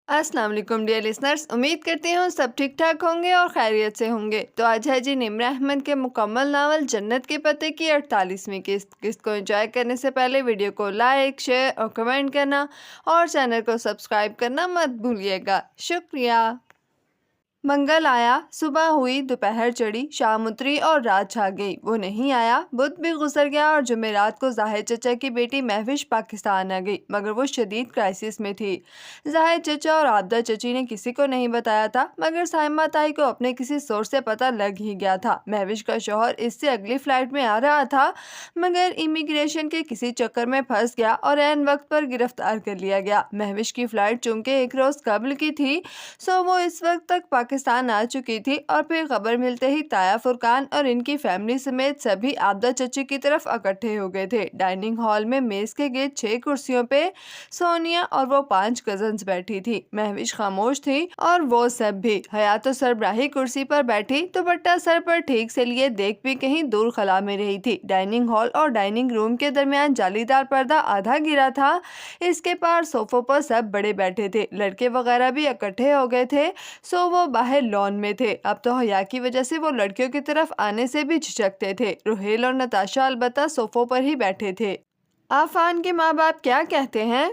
अस्सलाम वालेकुम dear listeners, उम्मीद करती हूँ सब ठीक ठाक होंगे और खैरियत से होंगे। तो आज है जी निम्र अहमद के मुकम्मल नावल जन्नत के पते की 48वीं किस्त को एंजॉय करने से पहले वीडियो को लाइक, शेयर और कमेंट करना और चैनल को सब्सक्राइब करना मत भूलिएगा। शुक्रिया। मंगल आया, सुबह हुई, दोपहर चढ़ी, शाम उतरी और रात छा गई। वो नहीं आया, बुध भी गुजर गया और जुमेरात को जाहिद चचा की बेटी महविश पाकिस्तान आ गई, मगर वो शदीद क्राइसिस में थी। जाहिद चचा और आबदा चची ने किसी को नहीं बताया था, मगर साइमा ताई को अपने किसी सोर्स से पता लग ही गया था। महविश का शौहर इससे अगली फ्लाइट में आ रहा था, मगर इमिग्रेशन के किसी चक्कर में फंस गया और ऐन वक्त पर गिरफ्तार कर लिया गया। महविश की फ्लाइट चूंकि एक रोज कबल की थी, सो वो इस वक्त तक पाकिस्तान आ चुकी थी और फिर खबर मिलते ही ताया फुरकान और इनकी फैमिली समेत सभी आबदा चची की तरफ इकट्ठे हो गए थे। डाइनिंग हॉल में मेज के गिर्द 6 कुर्सियों पे सोनिया और वो 5 कजन्स बैठी थी। महविश खामोश थी और वो सब भी। हयात तो सरबराही कुर्सी पर बैठी, दुपट्टा सर पर ठीक से लिए देख भी कहीं दूर खला में रही थी। डाइनिंग हॉल और डाइनिंग रूम के दरमियान जालीदार पर्दा आधा गिरा था। इसके पार सोफों पर सब बड़े बैठे थे, लड़के वगैरह भी इकट्ठे हो गए थे, सो वो बाहर लॉन में थे। अब तो हया की वजह से वो लड़कियों की तरफ आने से भी झिझकते थे। रुहेल और नताशा अलबत्ता सोफों पर ही बैठे थे। आफान के माँ बाप क्या कहते हैं?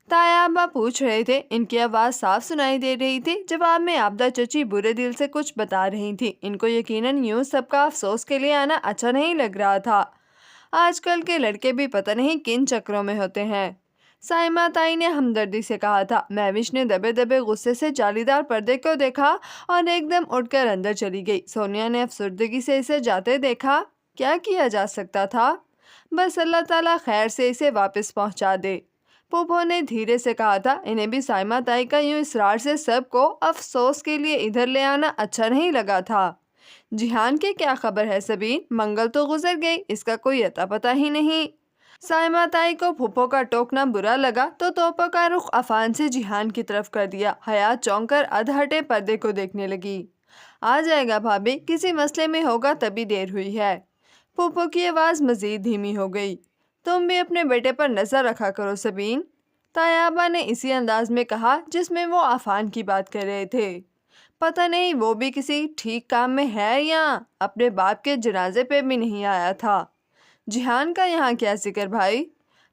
तायाबा पूछ रहे थे। इनकी आवाज़ साफ सुनाई दे रही थी। जवाब में आबदा चची बुरे दिल से कुछ बता रही थी। इनको यकीनन यूं सबका अफसोस के लिए आना अच्छा नहीं लग रहा था। आजकल के लड़के भी पता नहीं किन चक्रों में होते हैं, साइमा ताई ने हमदर्दी से कहा था। महविश ने दबे दबे गुस्से से जालीदार पर्दे को देखा और एकदम उठकर अंदर चली गई। सोनिया ने अफसुर्दगी से इसे जाते देखा। क्या किया जा सकता था? बस अल्लाह ताला खैर से इसे वापस पहुंचा दे। पोपो ने धीरे से कहा था। इन्हें भी साइमा ताई का यूं इसरार से सबको अफसोस के लिए इधर ले आना अच्छा नहीं लगा था। जिहान की क्या खबर है सबीन? मंगल तो गुजर गई, इसका कोई अता पता ही नहीं। साइमा ताई को फूफो का टोकना बुरा लगा तो तोपा का रुख अफान से जिहान की तरफ कर दिया। हयात चौंक कर अधहटे पर्दे को देखने लगी। आ जाएगा भाभी, किसी मसले में होगा तभी देर हुई है। फूफो की आवाज़ मजीद धीमी हो गई। तुम भी अपने बेटे पर नजर रखा करो सबीन, तायाबा ने इसी अंदाज में कहा जिसमें वो अफान की बात कर रहे थे। पता नहीं वो भी किसी ठीक काम में है या अपने बाप के जनाजे पे भी नहीं आया था। जिहान का यहाँ क्या जिक्र भाई?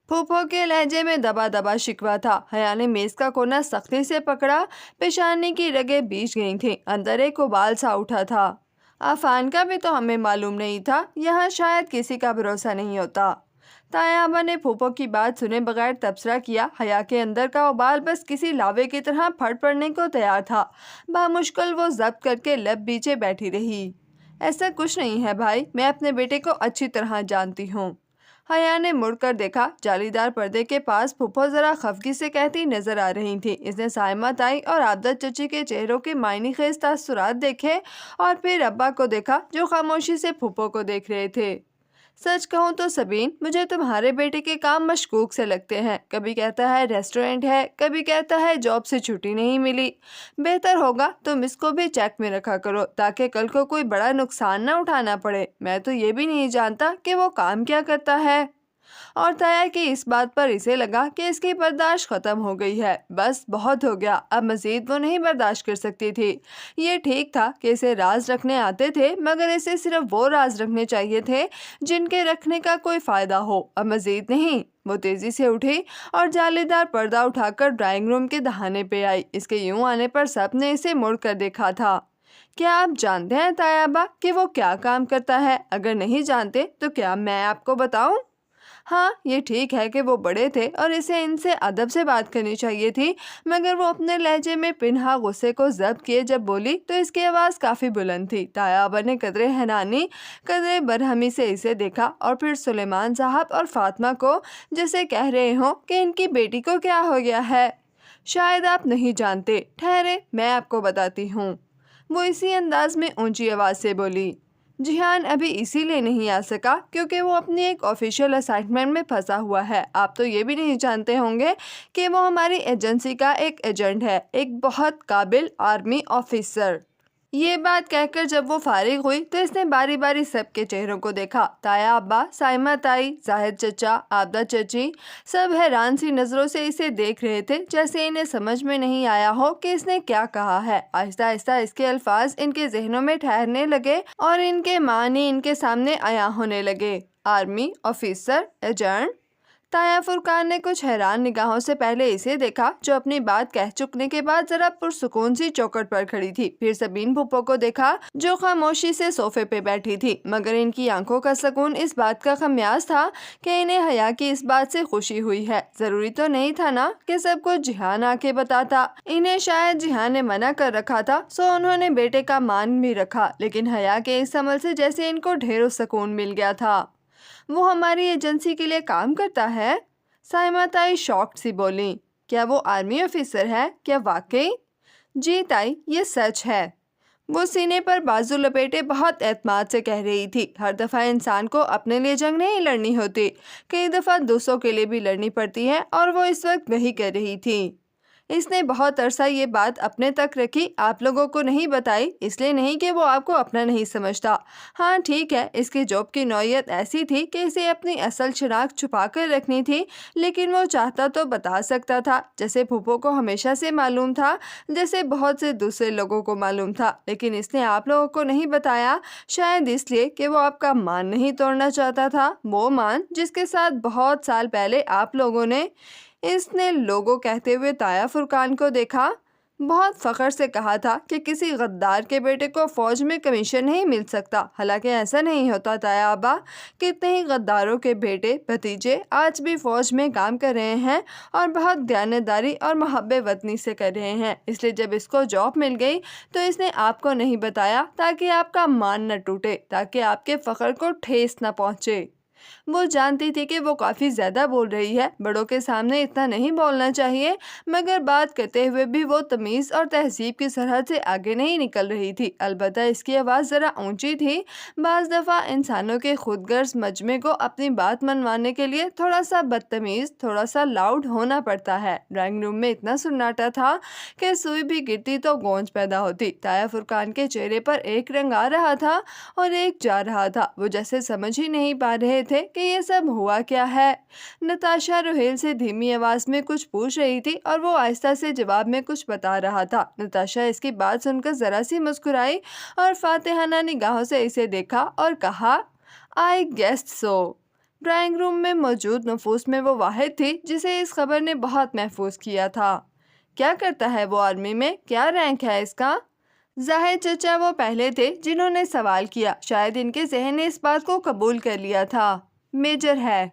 फूफो के लहजे में दबा दबा शिकवा था। हया ने मेज का कोना सख्ती से पकड़ा। पेशानी की रगें बीच गई थी। अंदर एक उबाल सा उठा था। आफान का भी तो हमें मालूम नहीं था। यहाँ शायद किसी का भरोसा नहीं होता। तायाबा ने फूफो की बात सुने बगैर तबसरा किया। हया के अंदर का उबाल बस किसी लावे की तरह फट पड़ने को तैयार था। बामुश्किल वो जब्त करके लब बीचे बैठी रही। ऐसा कुछ नहीं है भाई, मैं अपने बेटे को अच्छी तरह जानती हूँ। हया ने मुड़कर देखा। जालीदार पर्दे के पास फूफो जरा खफगी से कहती नजर आ रही थी। इसने साइमा ताई और आबदत चची के चेहरों के मायनी खेज तासुरात देखे और फिर अब्बा को देखा जो खामोशी से फूफो को देख रहे थे। सच कहूँ तो सबीन, मुझे तुम्हारे बेटे के काम मशकूक से लगते हैं। कभी कहता है रेस्टोरेंट है, कभी कहता है जॉब से छुट्टी नहीं मिली। बेहतर होगा तुम इसको भी चेक में रखा करो ताकि कल को कोई बड़ा नुकसान ना उठाना पड़े। मैं तो ये भी नहीं जानता कि वो काम क्या करता है। और ताया की इस बात पर इसे लगा कि इसकी बर्दाश्त खत्म हो गई है। बस बहुत हो गया, अब मजीद वो नहीं बर्दाश्त कर सकती थी। ये ठीक था कि इसे राज रखने आते थे, मगर इसे सिर्फ वो राज रखने चाहिए थे जिनके रखने का कोई फायदा हो, अब मजीद नहीं। वो तेजी से उठी और जालीदार पर्दा उठाकर ड्राइंग रूम के दहाने पे आई। इसके यूं आने पर सबने इसे मुड़ कर देखा था। क्या आप जानते हैं तायाबा कि वो क्या काम करता है? अगर नहीं जानते तो क्या मैं आपको बताऊं? हाँ, ये ठीक है कि वो बड़े थे और इसे इनसे अदब से बात करनी चाहिए थी, मगर वो अपने लहजे में पिन्हा गुस्से को जब्त किए जब बोली तो इसकी आवाज़ काफ़ी बुलंद थी। तायाबा ने कदरे हैरानी कदरे बरहमी से इसे देखा और फिर सुलेमान साहब और फातिमा को, जैसे कह रहे हों कि इनकी बेटी को क्या हो गया है। शायद आप नहीं जानते, ठहरे मैं आपको बताती हूँ, वो इसी अंदाज में ऊंची आवाज़ से बोली। जिहान अभी इसीलिए नहीं आ सका क्योंकि वो अपनी एक ऑफिशियल असाइनमेंट में फंसा हुआ है। आप तो ये भी नहीं जानते होंगे कि वो हमारी एजेंसी का एक एजेंट है, एक बहुत काबिल आर्मी ऑफिसर। یہ بات کہہ کر جب وہ فارغ ہوئی تو اس نے باری باری سب کے چہروں کو دیکھا۔ تایا ابا، سائمہ تائی، زاہد چچا، عابدہ چچی سب حیران سی نظروں سے اسے دیکھ رہے تھے، جیسے انہیں سمجھ میں نہیں آیا ہو کہ اس نے کیا کہا ہے۔ آہستہ آہستہ اس کے الفاظ ان کے ذہنوں میں ٹھہرنے لگے اور ان کے معنی ان کے سامنے عیاں ہونے لگے۔ Army officer, agent. تایا فرقان نے کچھ حیران نگاہوں سے پہلے اسے دیکھا جو اپنی بات کہہ چکنے کے بعد ذرا پرسکون سی چوکھٹ پر کھڑی تھی، پھر سبین پھوپھو کو دیکھا جو خاموشی سے صوفے پہ بیٹھی تھی، مگر ان کی آنکھوں کا سکون اس بات کا خمیاز تھا کہ انہیں حیا کی اس بات سے خوشی ہوئی ہے۔ ضروری تو نہیں تھا نا کہ سب کچھ جہان آ کے بتاتا، انہیں شاید جہان نے منع کر رکھا تھا، سو انہوں نے بیٹے کا مان بھی رکھا، لیکن حیا کے اس عمل سے جیسے ان کو ڈھیروں سکون مل گیا تھا۔ وہ ہماری ایجنسی کے لیے کام کرتا ہے؟ سائمہ تائی شاکڈ سی بولیں۔ کیا وہ آرمی آفیسر ہے؟ کیا واقعی؟ جی تائی، یہ سچ ہے۔ وہ سینے پر بازو لپیٹے بہت اعتماد سے کہہ رہی تھی۔ ہر دفعہ انسان کو اپنے لیے جنگ نہیں لڑنی ہوتی، کئی دفعہ دوسروں کے لیے بھی لڑنی پڑتی ہے، اور وہ اس وقت وہی کر رہی تھی۔ اس نے بہت عرصہ یہ بات اپنے تک رکھی، آپ لوگوں کو نہیں بتائی، اس لیے نہیں کہ وہ آپ کو اپنا نہیں سمجھتا۔ ہاں ٹھیک ہے، اس کی جاب کی نوعیت ایسی تھی کہ اسے اپنی اصل شناخت چھپا کر رکھنی تھی، لیکن وہ چاہتا تو بتا سکتا تھا، جیسے پھوپھو کو ہمیشہ سے معلوم تھا، جیسے بہت سے دوسرے لوگوں کو معلوم تھا، لیکن اس نے آپ لوگوں کو نہیں بتایا، شاید اس لیے کہ وہ آپ کا مان نہیں توڑنا چاہتا تھا، وہ مان جس کے ساتھ بہت سال پہلے آپ لوگوں نے، اس نے لوگو کہتے ہوئے تایا فرقان کو دیکھا، بہت فخر سے کہا تھا کہ کسی غدار کے بیٹے کو فوج میں کمیشن نہیں مل سکتا۔ حالانکہ ایسا نہیں ہوتا تایا ابا، کتنے ہی غداروں کے بیٹے بھتیجے آج بھی فوج میں کام کر رہے ہیں اور بہت دیانتداری اور محب وطنی سے کر رہے ہیں۔ اس لیے جب اس کو جاب مل گئی تو اس نے آپ کو نہیں بتایا تاکہ آپ کا مان نہ ٹوٹے، تاکہ آپ کے فخر کو ٹھیس نہ پہنچے۔ وہ جانتی تھی کہ وہ کافی زیادہ بول رہی ہے، بڑوں کے سامنے اتنا نہیں بولنا چاہیے، مگر بات کرتے ہوئے بھی وہ تمیز اور تہذیب کی سرحد سے آگے نہیں نکل رہی تھی۔ البتہ اس کی آواز ذرا اونچی تھی۔ بعض دفعہ انسانوں کے خود غرض مجمع کو اپنی بات منوانے کے لیے تھوڑا سا بدتمیز، تھوڑا سا لاؤڈ ہونا پڑتا ہے۔ ڈرائنگ روم میں اتنا سناٹا تھا کہ سوئی بھی گرتی تو گونج پیدا ہوتی۔ تایا فرقان کے چہرے پر ایک رنگ آ رہا تھا اور ایک جا رہا تھا، وہ جیسے سمجھ ہی نہیں پا رہے تھے کہ یہ سب ہوا کیا ہے۔ نتاشا روہیل سے دھیمی آواز میں کچھ پوچھ رہی تھی اور وہ آہستہ سے جواب میں کچھ بتا رہا تھا۔ نتاشا اس کی بات سن کر ذرا سی مسکرائی اور فاتحانہ نگاہوں سے اسے دیکھا اور کہا، "I guessed so." Drawing room میں موجود نفوس میں وہ واحد تھی جسے اس خبر نے بہت محفوظ کیا تھا۔ کیا کرتا ہے وہ آرمی میں؟ کیا رینک ہے اس کا؟ زاہد چچا وہ پہلے تھے جنہوں نے سوال کیا، شاید ان کے ذہن نے اس بات کو قبول کر لیا تھا۔ میجر ہے۔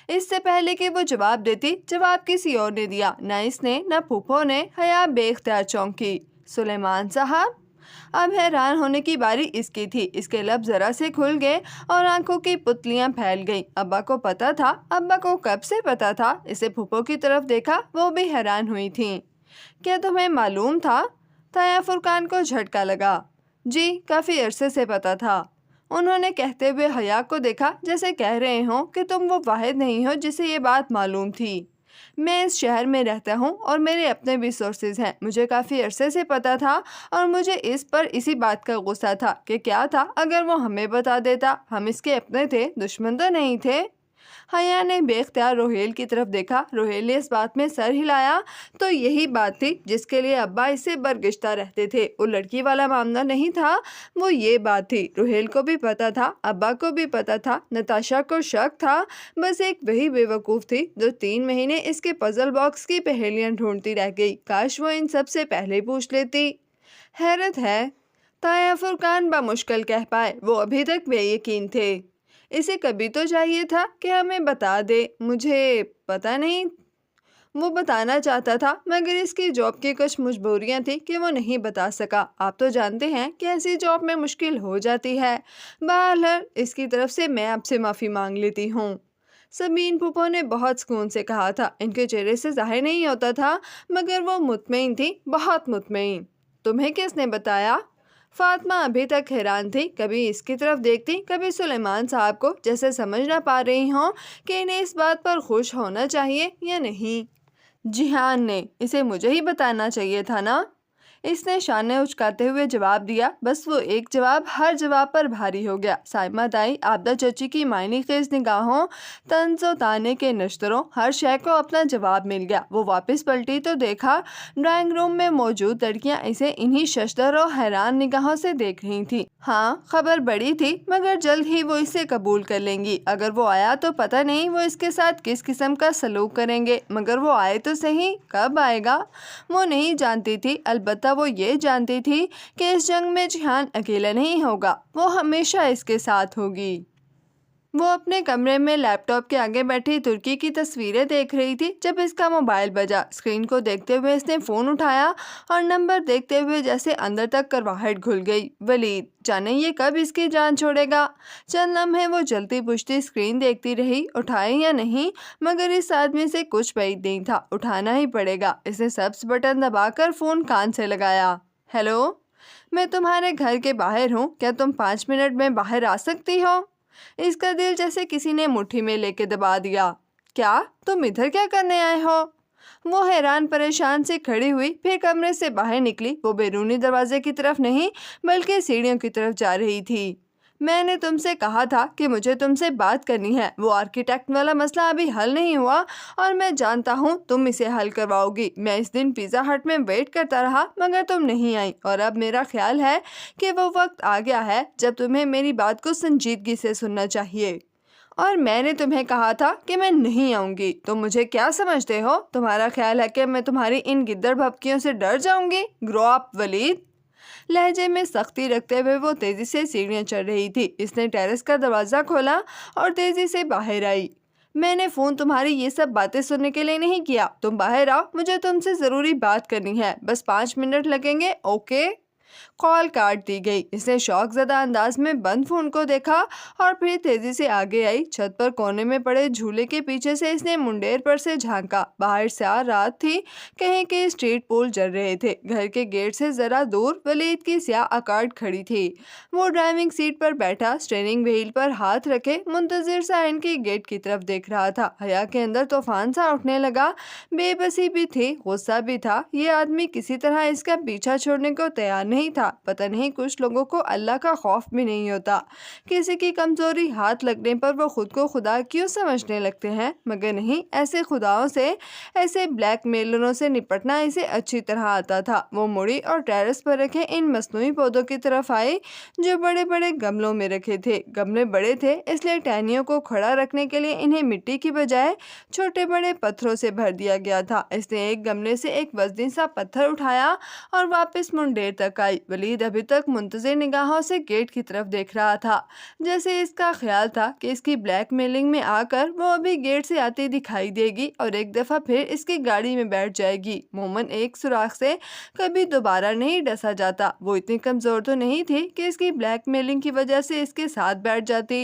اس سے پہلے کہ وہ جواب دیتی، جواب کسی اور نے دیا، نہ اس نے نہ پھوپھو نے۔ حیا بے اختیار چونکی۔ سلیمان صاحب؟ اب حیران ہونے کی باری اس کی تھی۔ اس کے لب ذرا سے کھل گئے اور آنکھوں کی پتلیاں پھیل گئیں۔ ابا کو پتا تھا؟ ابا کو کب سے پتا تھا؟ اسے پھوپھو کی طرف دیکھا، وہ بھی حیران ہوئی تھیں۔ کیا تمہیں معلوم تھا؟ تایا فرقان کو جھٹکا لگا۔ جی، کافی عرصے سے پتا تھا۔ انہوں نے کہتے ہوئے حیا کو دیکھا، جیسے کہہ رہے ہوں کہ تم وہ واحد نہیں ہو جسے یہ بات معلوم تھی۔ میں اس شہر میں رہتا ہوں اور میرے اپنے بھی سورسز ہیں، مجھے کافی عرصے سے پتا تھا اور مجھے اس پر اسی بات کا غصہ تھا کہ کیا تھا اگر وہ ہمیں بتا دیتا، ہم اس کے اپنے تھے، دشمن تو نہیں تھے۔ حیا نے بے اختیار روہیل کی طرف دیکھا۔ روہیل نے اس بات میں سر ہلایا۔ تو یہی بات تھی جس کے لیے ابا اس سے برگشتہ رہتے تھے، وہ لڑکی والا معاملہ نہیں تھا، وہ یہ بات تھی۔ روہیل کو بھی پتا تھا، ابا کو بھی پتا تھا، نتاشا کو شک تھا، بس ایک وہی بے وقوف تھی جو 3 مہینے اس کے پزل باکس کی پہیلیاں ڈھونڈتی رہ گئی، کاش وہ ان سب سے پہلے پوچھ لیتی۔ حیرت ہے، تایا فرقان بمشکل کہہ پائے، وہ ابھی تک بے یقین تھے۔ اسے کبھی تو چاہیے تھا کہ ہمیں بتا دے، مجھے پتا نہیں۔ وہ بتانا چاہتا تھا مگر اس کی جاب کی کچھ مجبوریاں تھیں کہ وہ نہیں بتا سکا۔ آپ تو جانتے ہیں کہ ایسی جاب میں مشکل ہو جاتی ہے۔ بہرحال اس کی طرف سے میں آپ سے معافی مانگ لیتی ہوں۔ سبین پھوپھو نے بہت سکون سے کہا تھا، ان کے چہرے سے ظاہر نہیں ہوتا تھا مگر وہ مطمئن تھی، بہت مطمئن۔ تمہیں کس نے بتایا؟ فاطمہ ابھی تک حیران تھی، کبھی اس کی طرف دیکھتی، کبھی سلیمان صاحب کو، جیسے سمجھ نہ پا رہی ہوں کہ انہیں اس بات پر خوش ہونا چاہیے یا نہیں۔ جہان نے، اسے مجھے ہی بتانا چاہیے تھا نا۔ इसने शाने उचकाते हुए जवाब दिया। बस वो एक जवाब हर जवाब पर भारी हो गया। साइमा दाई, आबदा चची की मायने खेज निगाहों, तंजो ताने के नश्तरों, हर शय को अपना जवाब मिल गया। वो वापस पलटी तो देखा ड्राइंग रूम में मौजूद लड़कियां इसे इन्हीं शशदर और हैरान निगाहों से देख रही थी। हाँ, खबर बड़ी थी, मगर जल्द ही वो इसे कबूल कर लेंगी। अगर वो आया तो पता नहीं वो इसके साथ किस किस्म का सलूक करेंगे, मगर वो आए तो सही, कब आएगा वो नहीं जानती थी। अलबत्ता वो ये जानती थी कि इस जंग में जिहान अकेला नहीं होगा, वो हमेशा इसके साथ होगी। वो अपने कमरे में लैपटॉप के आगे बैठी तुर्की की तस्वीरें देख रही थी जब इसका मोबाइल बजा। स्क्रीन को देखते हुए इसने फ़ोन उठाया और नंबर देखते हुए जैसे अंदर तक करवाहट घुल गई। वलीद, जाने ये कब इसकी जान छोड़ेगा। चंद लम्हे वो जलती बुझती स्क्रीन देखती रही, उठाए या नहीं, मगर इस आदमी से कुछ बैद नहीं था, उठाना ही पड़ेगा। इसने सब्ज बटन दबाकर फ़ोन कान से लगाया। हेलो, मैं तुम्हारे घर के बाहर हूँ, क्या तुम 5 मिनट में बाहर आ सकती हो। इसका दिल जैसे किसी ने मुट्ठी में लेके दबा दिया। क्या तुम इधर क्या करने आए हो। वो हैरान परेशान से खड़ी हुई, फिर कमरे से बाहर निकली। वो बैरूनी दरवाजे की तरफ नहीं बल्कि सीढ़ियों की तरफ जा रही थी। मैंने तुमसे कहा था कि मुझे तुमसे बात करनी है। वो आर्किटेक्ट वाला मसला अभी हल नहीं हुआ और मैं जानता हूँ तुम इसे हल करवाओगी। मैं इस दिन पिज़्ज़ा हट में वेट करता रहा मगर तुम नहीं आई, और अब मेरा ख्याल है कि वो वक्त आ गया है जब तुम्हें मेरी बात को संजीदगी से सुनना चाहिए। और मैंने तुम्हें कहा था कि मैं नहीं आऊँगी। तुम मुझे क्या समझते हो। तुम्हारा ख्याल है कि मैं तुम्हारी इन गिद्दड़ भपकियों से डर जाऊँगी। Grow up Waleed. लहजे में सख्ती रखते हुए वो तेजी से सीढ़ियां चढ़ रही थी। इसने टेरेस का दरवाजा खोला और तेजी से बाहर आई। मैंने फ़ोन तुम्हारी ये सब बातें सुनने के लिए नहीं किया। तुम बाहर आओ, मुझे तुमसे ज़रूरी बात करनी है। बस 5 मिनट लगेंगे, ओके। कॉल काट दी गई। इसने शौकज़दा अंदाज में बंद फ़ोन को देखा और फिर तेजी से आगे आई। छत पर कोने में पड़े झूले के पीछे से इसने मुंडेर पर से झांका। बाहर स्याह रात थी, कहीं के स्ट्रीट पोल जल रहे थे। घर के गेट से जरा दूर वलीद की स्याह अकार्ड खड़ी थी। वो ड्राइविंग सीट पर बैठा स्टीयरिंग व्हील पर हाथ रखे मुंतजिर सा इनकी गेट की तरफ देख रहा था। हया के अंदर तूफान सा उठने लगा। बेबसी भी थी, गुस्सा भी था। ये आदमी किसी तरह इसका पीछा छोड़ने को तैयार नहीं था। पता नहीं कुछ लोगों को अल्लाह का खौफ भी नहीं होता। किसी की कमजोरी हाथ लगने पर वो खुद को खुदा क्यों समझने लगते हैं, मगर नहीं, ऐसे खुदाओं से, ऐसे ब्लैकमेलरों से निपटना इसे अच्छी तरह आता था। वो मुड़ी और टेरेस पर रखे इन मसनूई पौधों की तरफ आई जो बड़े बड़े गमलों में रखे थे। गमले बड़े थे, इसलिए टहनियों को खड़ा रखने के लिए इन्हें मिट्टी की बजाय छोटे बड़े पत्थरों से भर दिया गया था। इसने एक गमले से एक वजनी सा पत्थर उठाया और वापस मुंडेर तक आई। वलीद अभी तक मुंतज़िर निगाहों से गेट की तरफ देख रहा था, जैसे इसका ख्याल था कि इसकी ब्लैकमेलिंग में आकर वो अभी गेट से आती दिखाई देगी और एक दफ़ा फिर इसकी गाड़ी में बैठ जाएगी। मोमन एक सुराख से कभी दोबारा नहीं डसा जाता। वो इतनी कमज़ोर तो नहीं थी कि इसकी ब्लैकमेलिंग की वजह से इसके साथ बैठ जाती।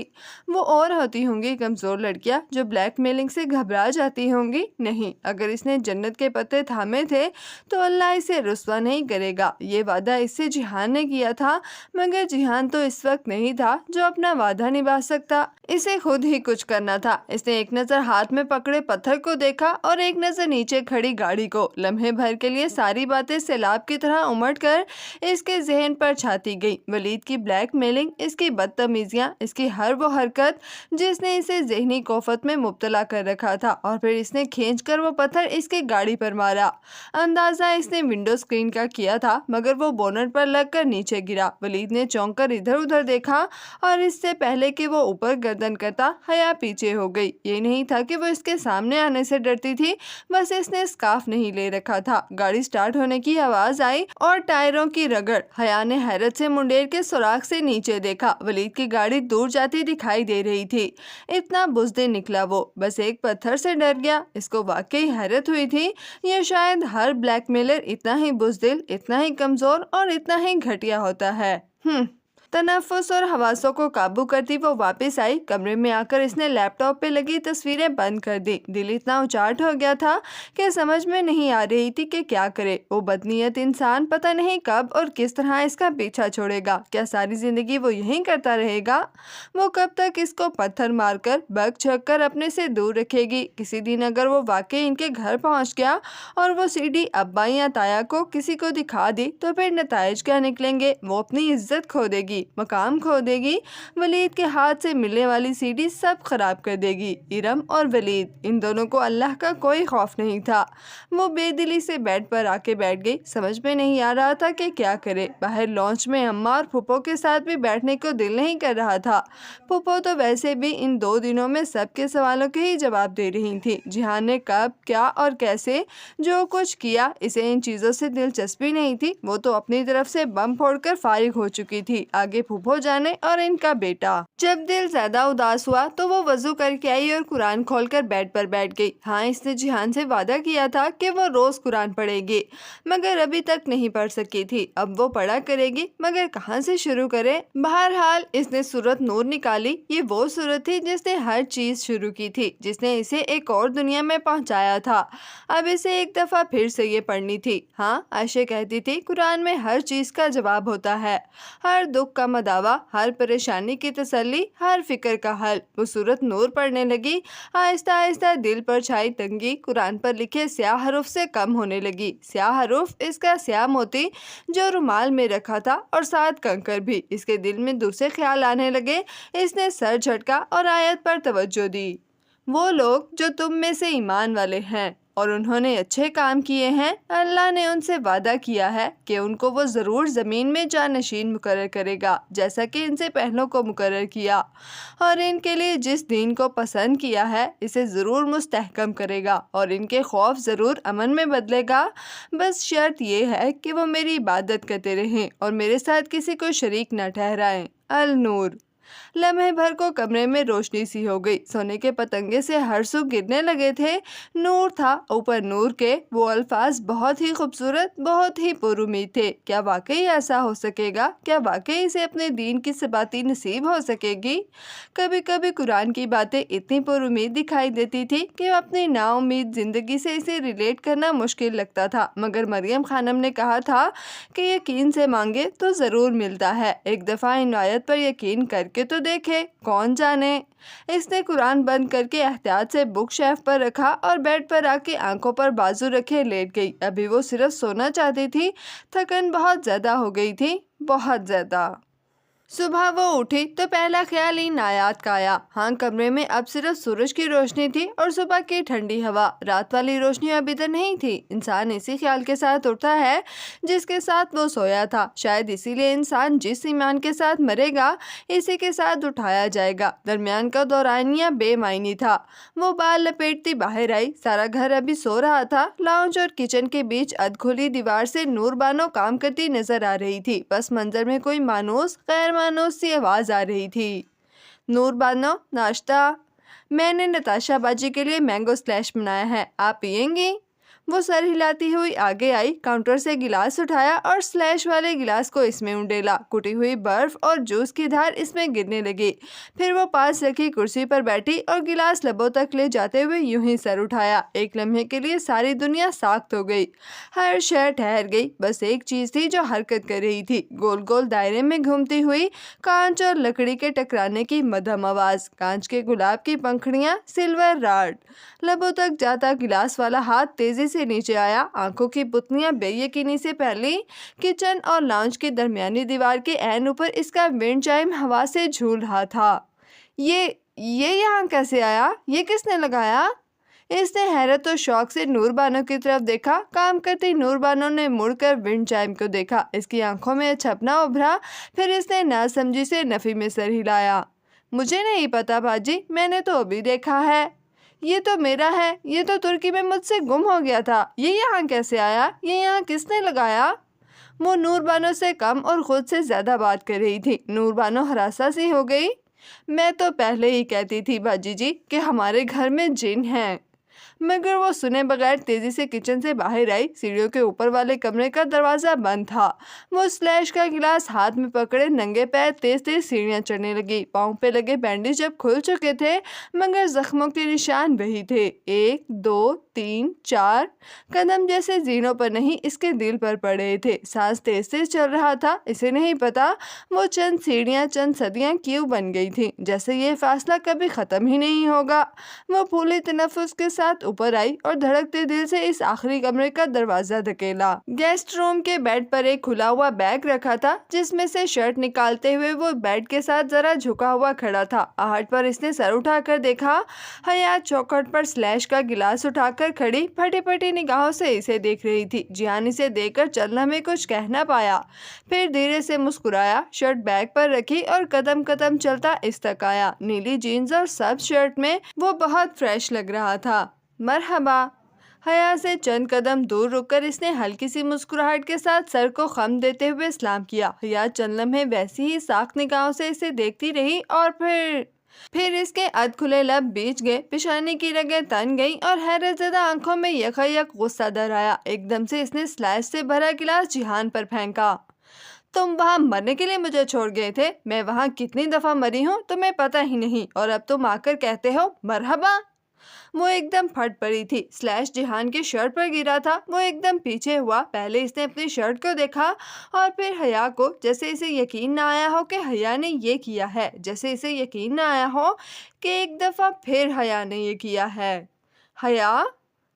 वो और होती होंगी कमज़ोर लड़कियाँ जो ब्लैकमेलिंग से घबरा जाती होंगी। नहीं, अगर इसने जन्नत के पत्ते थामे थे तो अल्लाह इसे रुस्वा नहीं करेगा। ये वादा इससे जिहान ने किया था, मगर जिहान तो इस वक्त नहीं था जो अपना वादा निभा सकता। इसे खुद ही कुछ करना था। इसने एक नज़र हाथ में पकड़े पत्थर को देखा और एक नज़र नीचे खड़ी गाड़ी को। लम्हे भर के लिए सारी बातें सैलाब की तरह उमड़ कर इसके जहन पर छाती गई। वलीद की ब्लैकमेलिंग, इसकी बदतमीजियाँ, इसकी हर वो हरकत जिसने इसे जहनी कोफत में मुब्तला कर रखा था। और फिर इसने खींचकर वो पत्थर इसके गाड़ी पर मारा। अंदाजा इसने विंडो स्क्रीन का किया था, मगर वो बोनट पर लगकर नीचे गिरा। वलीद ने चौंक कर इधर उधर देखा और इससे पहले कि वो ऊपर गर्दन करता, हया पीछे हो गई। ये नहीं था कि वो इसके सामने आने से डरती थी, बस इसने स्कार्फ नहीं ले रखा था। गाड़ी स्टार्ट होने की आवाज आई और टायरों की रगड़। हया ने हैरत से मुंडेर के सुराख से नीचे देखा। वलीद की गाड़ी दूर जाती दिखाई दे रही थी। इतना बुज़दिल निकला वो, बस एक पत्थर से डर गया। इसको वाकई हैरत हुई थी। ये शायद हर ब्लैकमेलर इतना ही बुज़दिल, इतना ही कमजोर और इतना ही घटिया होता है। तनफ्फुस और हवासों को काबू करती वो वापस आई। कमरे में आकर इसने लैपटॉप पे लगी तस्वीरें बंद कर दी। दिल इतना उचाट हो गया था कि समझ में नहीं आ रही थी कि क्या करे। वो बदनीयत इंसान पता नहीं कब और किस तरह इसका पीछा छोड़ेगा। क्या सारी जिंदगी वो यहीं करता रहेगा? वो कब तक इसको पत्थर मारकर बग छक कर अपने से दूर रखेगी? किसी दिन अगर वो वाकई इनके घर पहुंच गया और वो सीडी अब्बा या ताया को किसी को दिखा दी तो फिर नताइज क्या निकलेंगे? वो अपनी इज्जत खो देगी, मकाम खो देगी, वलीद के हाथ से मिलने वाली सीडी सब खराब कर देगी। इरम और वलीद, इन दोनों को अल्लाह का कोई खौफ नहीं था। वो बेदिली से बेड पर आके बैठ गई। समझ में नहीं आ रहा था कि क्या करे। बाहर लॉन्च में अम्मा और फूफो के साथ भी बैठने को दिल नहीं कर रहा था। फूफो तो वैसे भी इन 2 दिनों में सबके सवालों के ही जवाब दे रही थी। जिहान ने कब, क्या और कैसे जो कुछ किया, इसे इन चीज़ों से दिलचस्पी नहीं थी। वो तो अपनी तरफ से बम फोड़कर फारिग हो चुकी थी। आगे फूफो जाने और इनका बेटा। जब दिल ज्यादा उदास हुआ तो वो वजू करके आई और कुरान खोलकर बेड पर बैठ गई। हाँ, इसने जिहान से वादा किया था कि वो रोज कुरान पढ़ेगी, मगर अभी तक नहीं पढ़ सकी थी। अब वो पढ़ा करेगी, मगर कहाँ से शुरू करे? बहरहाल इसने सूरत नूर निकाली। ये वो सूरत थी जिसने हर चीज शुरू की थी, जिसने इसे एक और दुनिया में पहुंचाया था। अब इसे एक दफा फिर से ये पढ़नी थी। हाँ, आयशा कहती थी कुरान में हर चीज का जवाब होता है, हर दुख का मदावा, हर परेशानी की तसल्ली, हर फिक्र का हल। वो सूरत नूर पढ़ने लगी। आहिस्ता आहिस्ता दिल पर छाई तंगी कुरान पर लिखे स्याह हरूफ से कम होने लगी। स्याह हरूफ इसका स्याह मोती जो रुमाल में रखा था और साथ कंकर भी। इसके दिल में दूसरे ख्याल आने लगे। इसने सर झटका और आयत पर तवज्जो दी। वो लोग जो तुम में से ईमान वाले हैं और उन्होंने अच्छे काम किए हैं, अल्लाह ने उनसे वादा किया है कि उनको वो ज़रूर ज़मीन में जानशीन मुकर्रर करेगा, जैसा कि इनसे पहलों को मुकर्रर किया, और इनके लिए जिस दीन को पसंद किया है इसे ज़रूर मुस्तहकम करेगा और इनके खौफ ज़रूर अमन में बदलेगा। बस शर्त ये है कि वो मेरी इबादत करते रहें और मेरे साथ किसी को शरीक न ठहराएं। अल नूर। लम्हे भर को कमरे में रोशनी सी हो गई। सोने के पतंगे से हर सू गिरने लगे थे। नूर था ऊपर नूर के। वो अल्फाज बहुत ही खूबसूरत, बहुत ही पुरुमीद थे। क्या वाकई ऐसा हो सकेगा? क्या वाकई इसे अपने दीन की सबाती नसीब हो सकेगी? कभी कभी कुरान की बातें इतनी पुरुमीद दिखाई देती थी कि अपनी नाउम्मीद जिंदगी से इसे रिलेट करना मुश्किल लगता था। मगर मरियम खानम ने कहा था कि यकीन से मांगे तो ज़रूर मिलता है। एक दफ़ा इन आयत पर यकीन करके तो देखे, कौन जाने। इसने कुरान बंद करके एहतियात से बुक शेल्फ पर रखा और बेड पर आके आंखों पर बाजू रखे लेट गई। अभी वो सिर्फ सोना चाहती थी। थकन बहुत ज्यादा हो गई थी, बहुत ज्यादा। सुबह वो उठी तो पहला ख्याल इन आयात का आया। हाँ, कमरे में अब सिर्फ सूरज की रोशनी थी और सुबह की ठंडी हवा। रात वाली रोशनी अभी तक नहीं थी। इंसान इसी ख्याल के साथ उठता है जिसके साथ वो सोया था। शायद इसीलिए इंसान जिस ईमान के साथ मरेगा इसी के साथ उठाया जाएगा। दरमियान का दौरानिया बेमायनी था। वो बाल लपेटती बाहर आई। सारा घर अभी सो रहा था। लाउंज और किचन के बीच अधखुली दीवार से नूर बानो काम करती नजर आ रही थी। पस मंजर में कोई मानूस गैर मानूस सी आवाज आ रही थी। नूर बानो, नाश्ता। मैंने नताशा बाजी के लिए मैंगो स्लैश बनाया है, आप पियेंगी? वो सर हिलाती हुई आगे आई, काउंटर से गिलास उठाया और स्लैश वाले गिलास को इसमें उंडेला। कुटी हुई बर्फ और जूस की धार इसमें गिरने लगी। फिर वो पास रखी कुर्सी पर बैठी और गिलास लबों तक ले जाते हुए यूं ही सर उठाया। एक लम्हे के लिए सारी दुनिया साख्त हो गई। हर शय ठहर गई। बस एक चीज थी जो हरकत कर रही थी, गोल गोल दायरे में घूमती हुई कांच और लकड़ी के टकराने की मध्यम आवाज। कांच के गुलाब की पंखड़ियां, सिल्वर राड। लबों तक जाता गिलास वाला हाथ तेजी से नीचे आया। आंखों की पुतलियां बेयकीनी से फैली। किचन और लाउंज के दरमियानी दीवार के ऐन ऊपर इसका विंड चाइम हवा से झूल रहा था। ये यहाँ कैसे आया? ये किसने लगाया? इसने हैरत और शौक से नूर बानो की तरफ देखा। काम करती नूर बानो ने मुड़कर विंड चाइम को देखा। इसकी आंखों में छपना उभरा। फिर इसने नासमझी से नफी में सर हिलाया। मुझे नहीं पता बाजी, मैंने तो अभी देखा है। ये तो मेरा है। ये तो तुर्की में मुझसे गुम हो गया था। ये यहाँ कैसे आया? ये यहाँ किसने लगाया? वो नूर बानो से कम और खुद से ज्यादा बात कर रही थी। नूर बानो हरासा सी हो गई। मैं तो पहले ही कहती थी बाजी जी कि हमारे घर में जिन हैं। मगर वो सुने बगैर तेजी से किचन से बाहर आई। सीढ़ियों के ऊपर वाले कमरे का दरवाजा बंद था। वो स्लैश का गिलास हाथ में पकड़े नंगे पैर तेज तेज सीढ़ियां चढ़ने लगी। पाँव पे लगे बैंडेज जब खुल चुके थे मगर जख्मों के निशान वही थे। 1 2 3 4 कदम जैसे जीनों पर नहीं इसके दिल पर पड़ रहे थे। सांस तेज तेज चल रहा था। इसे नहीं पता वो चंद सीढ़ियां चंद सदियां क्यों बन गई थी, जैसे ये फासला कभी खत्म ही नहीं होगा। वो फूले तनफ्फुस के साथ ऊपर आई और धड़कते दिल से इस आखिरी कमरे का दरवाजा धकेला। गेस्ट रूम के बेड पर एक खुला हुआ बैग रखा था जिसमें से शर्ट निकालते हुए वो बेड के साथ जरा झुका हुआ खड़ा था। आहट पर इसने सर उठाकर देखा। हयात चौखट पर स्लैश का गिलास उठाकर खड़ी फटी फटी निगाहों से इसे देख रही थी। जिहान इसे देखकर चलना में कुछ कह न पाया, फिर धीरे से मुस्कुराया, शर्ट बैग पर रखी और कदम कदम चलता इस तक आया। नीली जीन्स और सब्ज शर्ट में वो बहुत फ्रेश लग रहा था। मरहबा। हया से चंद कदम दूर रुककर इसने हल्की सी मुस्कुराहट के साथ सर को खम देते हुए सलाम किया। हया चंद लम्हे वैसी ही साख निगाहों से इसे देखती रही और फिर इसके अध खुले लब बीच गए, पेशानी की रगें तन गईं और हैरत ज़दा आंखों में यकयक गुस्सा दर आया। एकदम से इसने स्लैश से भरा गिलास जिहान पर फेंका। तुम वहाँ मरने के लिए मुझे छोड़ गए थे? मैं वहाँ कितनी दफा मरी हूँ तुम्हें पता ही नहीं, और अब तुम आकर कहते हो मरहबा। वो एकदम फट पड़ी थी। स्लैश जिहान के शर्ट पर गिरा था। वो एकदम पीछे हुआ। पहले इसने अपनी शर्ट को देखा और फिर हया को, जैसे इसे यकीन ना आया हो कि हया ने ये किया है, जैसे इसे यकीन ना आया हो कि एक दफ़ा फिर हया ने ये किया है। हया।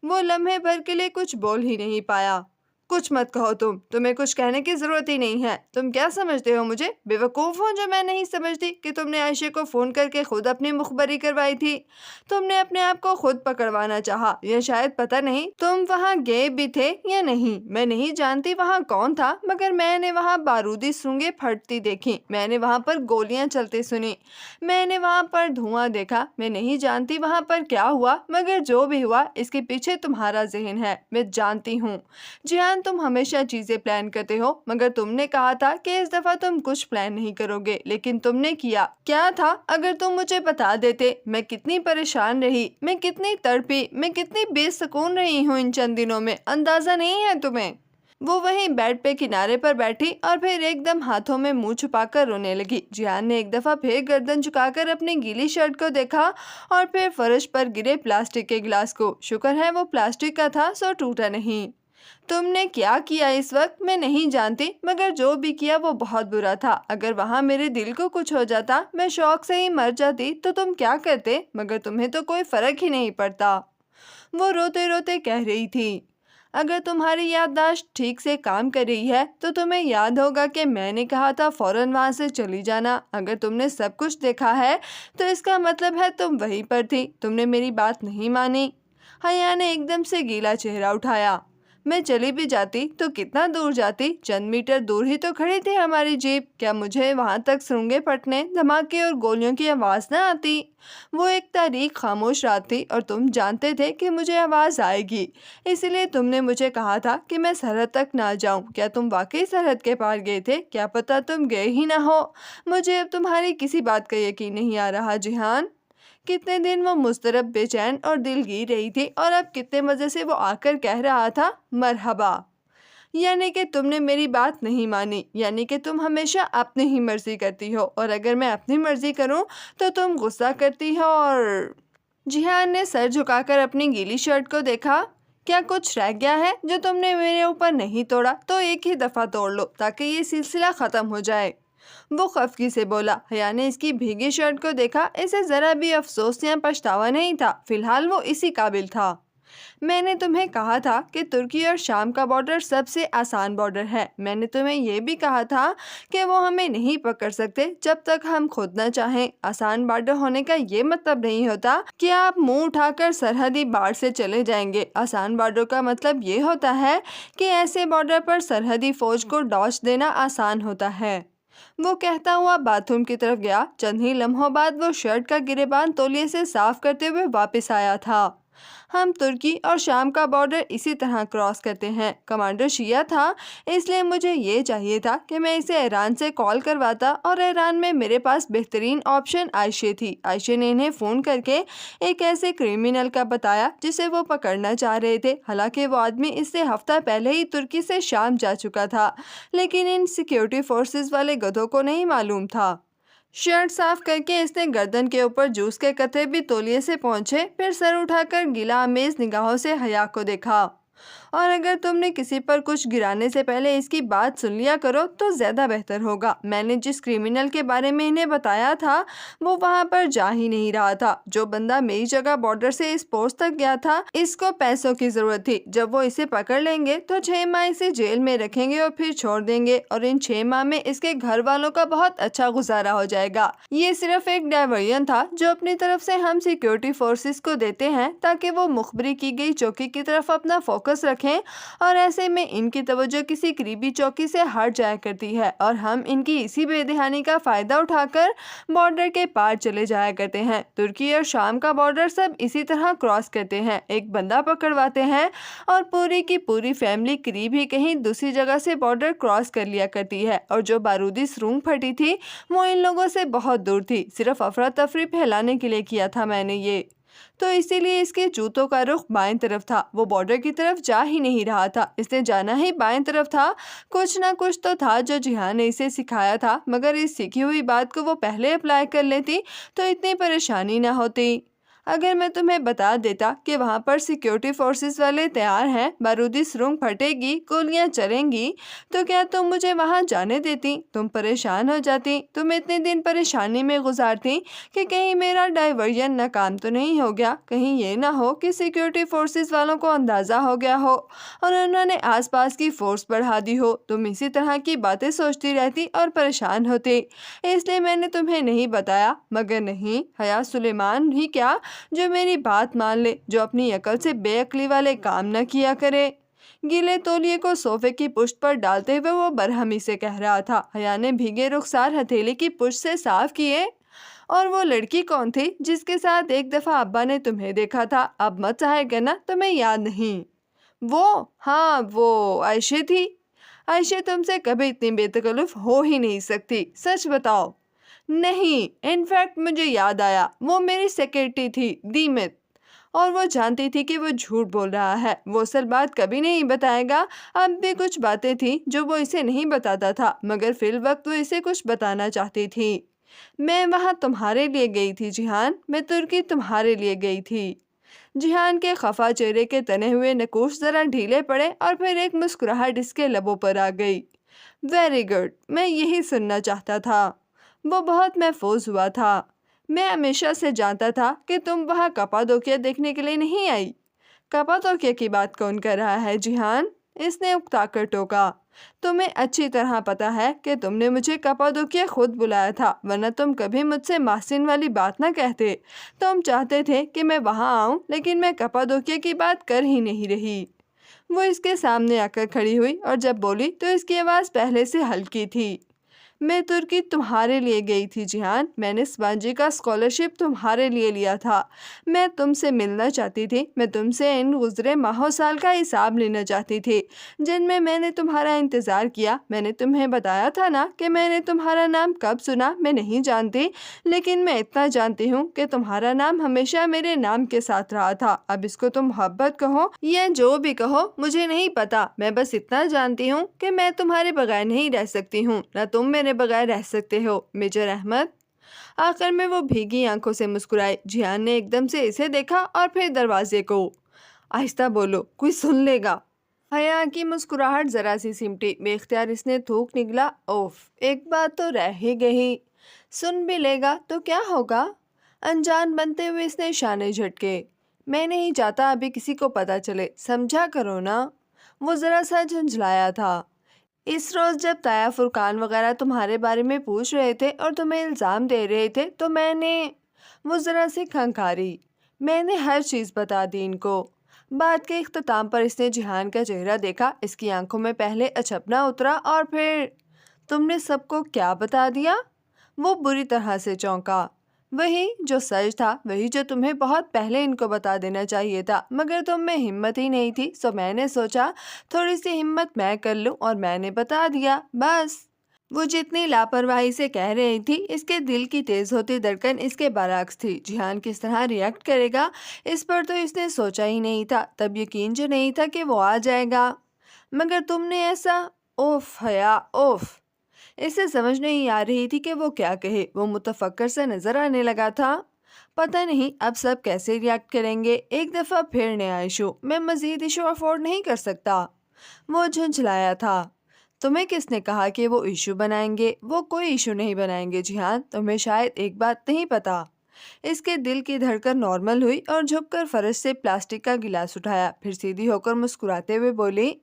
वो लम्हे भर के लिए कुछ बोल ही नहीं पाया। कुछ मत कहो, तुम्हें कुछ कहने की जरूरत ही नहीं है। तुम क्या समझते हो मुझे बेवकूफ़ हूँ जो मैं नहीं समझती कि तुमने आयशा को फ़ोन करके खुद अपनी मुखबरी करवाई थी। तुमने अपने आप को खुद पकड़वाना चाहा, या शायद पता नहीं तुम वहाँ गए भी थे या नहीं। मैं नहीं जानती वहाँ कौन था, मगर मैंने वहाँ बारूदी सूंघें फटती देखी, मैंने वहाँ पर गोलियाँ चलती सुनी, मैंने वहाँ पर धुआं देखा। मैं नहीं जानती वहाँ पर क्या हुआ, मगर जो भी हुआ इसके पीछे तुम्हारा जहन है, मैं जानती हूँ। जिहान, तुम हमेशा चीजें प्लान करते हो, मगर तुमने कहा था कि इस दफा तुम कुछ प्लान नहीं करोगे, लेकिन तुमने किया। क्या था? अगर तुम मुझे बता देते मैं कितनी परेशान रही, मैं कितनी तड़पी, मैं कितनी बेसुकून रही हूँ इन चंद दिनों में, अंदाजा नहीं है तुम्हें। वो वहीं बेड पे किनारे पर बैठी और फिर एकदम हाथों में मुंह छुपाकर रोने लगी। जिहान ने एक दफा फिर गर्दन झुकाकर अपनी गीली शर्ट को देखा और फिर फर्श पर गिरे प्लास्टिक के गिलास को। शुक्र है वो प्लास्टिक का था, सो टूटा नहीं। तुमने क्या किया इस वक्त मैं नहीं जानती, मगर जो भी किया वो बहुत बुरा था। अगर वहाँ मेरे दिल को कुछ हो जाता, मैं शौक से ही मर जाती, तो तुम क्या करते? मगर तुम्हें तो कोई फर्क ही नहीं पड़ता। वो रोते रोते कह रही थी। अगर तुम्हारी याददाश्त ठीक से काम कर रही है तो तुम्हें याद होगा कि मैंने कहा था फौरन वहाँ से चली जाना। अगर तुमने सब कुछ देखा है तो इसका मतलब है तुम वहीं पर थी, तुमने मेरी बात नहीं मानी। हया ने एकदम से गीला चेहरा उठाया। मैं चली भी जाती तो कितना दूर जाती, चंद मीटर दूर ही तो खड़ी थी हमारी जीप। क्या मुझे वहां तक सूंघे फटने, धमाके और गोलियों की आवाज़ न आती? वो एक तारीख खामोश रात थी और तुम जानते थे कि मुझे आवाज़ आएगी, इसलिए तुमने मुझे कहा था कि मैं सरहद तक ना जाऊं। क्या तुम वाकई सरहद के पार गए थे? क्या पता तुम गए ही ना हो। मुझे अब तुम्हारी किसी बात का यकीन नहीं आ रहा जिहान। कितने दिन वो मुस्तरब, बेचैन और दिलगीर रही थी, और अब कितने मज़े से वो आकर कह रहा था मरहबा। यानी कि तुमने मेरी बात नहीं मानी, यानी कि तुम हमेशा अपनी ही मर्जी करती हो, और अगर मैं अपनी मर्जी करूं तो तुम गुस्सा करती हो। और जिहान ने सर झुकाकर अपनी गीली शर्ट को देखा। क्या कुछ रह गया है जो तुमने मेरे ऊपर नहीं तोड़ा? तो एक ही दफ़ा तोड़ लो ताकि ये सिलसिला ख़त्म हो जाए। वो खफगी से बोला। हया ने इसकी भीगी शर्ट को देखा। इसे जरा भी अफसोस या पछतावा नहीं था, फिलहाल वो इसी काबिल था। मैंने तुम्हें कहा था कि तुर्की और शाम का बॉर्डर सबसे आसान बॉर्डर है। मैंने तुम्हें ये भी कहा था कि वो हमें नहीं पकड़ सकते जब तक हम खुद न चाहें। आसान बॉर्डर होने का ये मतलब नहीं होता कि आप मुंह उठाकर सरहदी बाढ़ से चले जाएंगे। आसान बॉर्डर का मतलब ये होता है कि ऐसे बॉर्डर पर सरहदी फौज को डॉच देना आसान होता है। वो कहता हुआ बाथरूम की तरफ गया। चंद ही लम्हों बाद वो शर्ट का गिरेबान तौलिए से साफ करते हुए वापस आया था। ہم ترکی اور شام کا بارڈر اسی طرح کراس کرتے ہیں۔ کمانڈر شیعہ تھا، اس لیے مجھے یہ چاہیے تھا کہ میں اسے ایران سے کال کرواتا، اور ایران میں میرے پاس بہترین آپشن عائشہ تھی۔ عائشہ نے انہیں فون کر کے ایک ایسے کریمنل کا بتایا جسے وہ پکڑنا چاہ رہے تھے۔ حالانکہ وہ آدمی اس سے ہفتہ پہلے ہی ترکی سے شام جا چکا تھا، لیکن ان سیکیورٹی فورسز والے گدھوں کو نہیں معلوم تھا۔ شرٹ صاف کر کے اس نے گردن کے اوپر جوس کے قطرے بھی تولیے سے پہنچے، پھر سر اٹھا کر گلہ آمیز نگاہوں سے حیا کو دیکھا۔ اور اگر تم نے کسی پر کچھ گرانے سے پہلے اس کی بات سن لیا کرو تو زیادہ بہتر ہوگا۔ میں نے جس کریمنل کے بارے میں انہیں بتایا تھا وہ وہاں پر جا ہی نہیں رہا تھا۔ جو بندہ میری جگہ بارڈر سے اس پوسٹ تک گیا تھا، اس کو پیسوں کی ضرورت تھی۔ جب وہ اسے پکڑ لیں گے تو 6 ماہ اسے جیل میں رکھیں گے اور پھر چھوڑ دیں گے، اور ان 6 ماہ میں اس کے گھر والوں کا بہت اچھا گزارا ہو جائے گا۔ یہ صرف ایک ڈائیورژن تھا جو اپنی طرف سے ہم سیکیورٹی فورسز کو دیتے ہیں تاکہ وہ مخبری کی گئی چوکی کی طرف اپنا فوکس رکھیں، اور ایسے میں ان کی توجہ کسی قریبی چوکی سے ہٹ جایا کرتی ہے، اور ہم ان کی اسی بے دہانی کا فائدہ اٹھا کر بارڈر کے پار چلے جایا کرتے ہیں۔ ترکی اور شام کا بارڈر سب اسی طرح کراس کرتے ہیں، ایک بندہ پکڑواتے ہیں، اور پوری کی پوری فیملی قریب ہی کہیں دوسری جگہ سے بارڈر کراس کر لیا کرتی ہے۔ اور جو بارودی سرنگ پھٹی تھی وہ ان لوگوں سے بہت دور تھی، صرف افراتفری پھیلانے کے لیے کیا تھا میں نے یہ۔ تو اسی لیے اس کے جوتوں کا رخ بائیں طرف تھا، وہ بارڈر کی طرف جا ہی نہیں رہا تھا، اس نے جانا ہی بائیں طرف تھا۔ کچھ نہ کچھ تو تھا جو جہان نے اسے سکھایا تھا، مگر اس سیکھی ہوئی بات کو وہ پہلے اپلائی کر لیتی تو اتنی پریشانی نہ ہوتی۔ اگر میں تمہیں بتا دیتا کہ وہاں پر سیکیورٹی فورسز والے تیار ہیں، بارودی سرنگ پھٹے گی، گولیاں چلیں گی، تو کیا تم مجھے وہاں جانے دیتی؟ تم پریشان ہو جاتی، تم اتنے دن پریشانی میں گزارتی کہ کہیں میرا ڈائیورژن ناکام تو نہیں ہو گیا، کہیں یہ نہ ہو کہ سیکیورٹی فورسز والوں کو اندازہ ہو گیا ہو اور انہوں نے آس پاس کی فورس بڑھا دی ہو۔ تم اسی طرح کی باتیں سوچتی رہتی اور پریشان ہوتی، اس لیے میں نے تمہیں نہیں بتایا۔ مگر نہیں، حیا سلیمان ہی کیا جو میری بات مان لے، جو اپنی عقل سے بے عقلی والے کام نہ کیا کرے۔ گیلے تولیے کو صوفے کی پشت پر ڈالتے ہوئے وہ برہمی سے کہہ رہا تھا۔ حیا نے بھیگے رخسار ہتھیلی کی پشت سے صاف کیے۔ اور وہ لڑکی کون تھی جس کے ساتھ ایک دفعہ ابا نے تمہیں دیکھا تھا؟ اب مت ظاہر کرنا تمہیں یاد نہیں۔ وہ عائشہ تھی۔ عائشہ تم سے کبھی اتنی بے تکلف ہو ہی نہیں سکتی، سچ بتاؤ۔ نہیں، انفیکٹ مجھے یاد آیا، وہ میری سیکرٹری تھی دیمت، اور وہ جانتی تھی کہ وہ جھوٹ بول رہا ہے، وہ اصل بات کبھی نہیں بتائے گا۔ اب بھی کچھ باتیں تھیں جو وہ اسے نہیں بتاتا تھا، مگر فی الوقت وہ اسے کچھ بتانا چاہتی تھی۔ میں وہاں تمہارے لیے گئی تھی جہان، میں ترکی تمہارے لیے گئی تھی۔ جہان کے خفا چہرے کے تنے ہوئے نقوش ذرا ڈھیلے پڑے اور پھر ایک مسکراہٹ اس کے لبوں پر آ گئی۔ ویری گڈ، میں یہی سننا چاہتا تھا۔ وہ بہت محفوظ ہوا تھا۔ میں ہمیشہ سے جانتا تھا کہ تم وہاں کپادوکیا دیکھنے کے لیے نہیں آئی۔ کپادوکیا کی بات کون کر رہا ہے جہان؟ اس نے اکتا کر ٹوکا۔ تمہیں اچھی طرح پتا ہے کہ تم نے مجھے کپادوکیا خود بلایا تھا، ورنہ تم کبھی مجھ سے محسن والی بات نہ کہتے۔ تم چاہتے تھے کہ میں وہاں آؤں، لیکن میں کپادوکیا کی بات کر ہی نہیں رہی۔ وہ اس کے سامنے آ کر کھڑی ہوئی اور جب بولی تو اس کی آواز پہلے سے ہلکی تھی۔ میں ترکی تمہارے لیے گئی تھی جہان، میں نے سپانجی کا اسکالرشپ تمہارے لیے لیا تھا۔ میں تم سے ملنا چاہتی تھی، میں تم سے ان گزرے ماہوں سال کا حساب لینا چاہتی تھی جن میں نے تمہارا انتظار کیا۔ میں نے تمہیں بتایا تھا نا کہ میں نے تمہارا نام کب سنا، میں نہیں جانتی، لیکن میں اتنا جانتی ہوں کہ تمہارا نام ہمیشہ میرے نام کے ساتھ رہا تھا۔ اب اس کو تم محبت کہو یا جو بھی کہو مجھے نہیں پتا، میں بس اتنا جانتی ہوں کہ میں تمہارے بغیر نہیں رہ سکتی ہوں، نہ تم میرے بغیر رہ سکتے ہو میجر احمد۔ آخر میں وہ بھیگی آنکھوں سے مسکرائی۔ جہان نے ایک دم سے اسے دیکھا اور پھر دروازے کو۔ آہستہ بولو، کوئی سن لے گا۔ حیا کی مسکراہٹ ذرا سی سمٹی، بے اختیار اس نے تھوک نکلا، اوف، ایک بات تو رہ ہی گئی، سن بھی لے گا تو کیا ہوگا؟ انجان بنتے ہوئے اس نے شانے جھٹکے۔ میں نہیں چاہتا ابھی کسی کو پتا چلے، سمجھا کرو نا۔ وہ ذرا سا جھنجھلایا تھا۔ اس روز جب تایا فرقان وغیرہ تمہارے بارے میں پوچھ رہے تھے اور تمہیں الزام دے رہے تھے تو میں نے، وہ ذرا سی کھنکھاری، میں نے ہر چیز بتا دی ان کو۔ بات کے اختتام پر اس نے جہان کا چہرہ دیکھا، اس کی آنکھوں میں پہلے اچھپنا اترا اور پھر، تم نے سب کو کیا بتا دیا؟ وہ بری طرح سے چونکا۔ वही जो सच था, वही जो तुम्हें बहुत पहले इनको बता देना चाहिए था, मगर तुम में हिम्मत ही नहीं थी। सो मैंने सोचा थोड़ी सी हिम्मत मैं कर लूं और मैंने बता दिया, बस। वो जितनी लापरवाही से कह रही थी, इसके दिल की तेज होती धड़कन इसके बरअक्स थी। जिहान किस तरह रिएक्ट करेगा इस पर तो इसने सोचा ही नहीं था। तब यकीन जो नहीं था कि वो आ जाएगा। मगर तुमने ऐसा, ओफ हया ओफ। इसे समझ नहीं आ रही थी कि वो क्या कहे। वो मुतफक्कर से नजर आने लगा था। पता नहीं अब सब कैसे रिएक्ट करेंगे। एक दफा फिर नया इशू, मैं मजीद इशू अफोर्ड नहीं कर सकता। वो झुंझलाया था। तुम्हें किसने कहा कि वो इशू बनाएंगे? वो कोई इशू नहीं बनाएंगे जिहान। तुम्हें शायद एक बात नहीं पता। इसके दिल की धड़कन नॉर्मल हुई और झुककर फर्श से प्लास्टिक का गिलास उठाया, फिर सीधी होकर मुस्कुराते हुए बोली,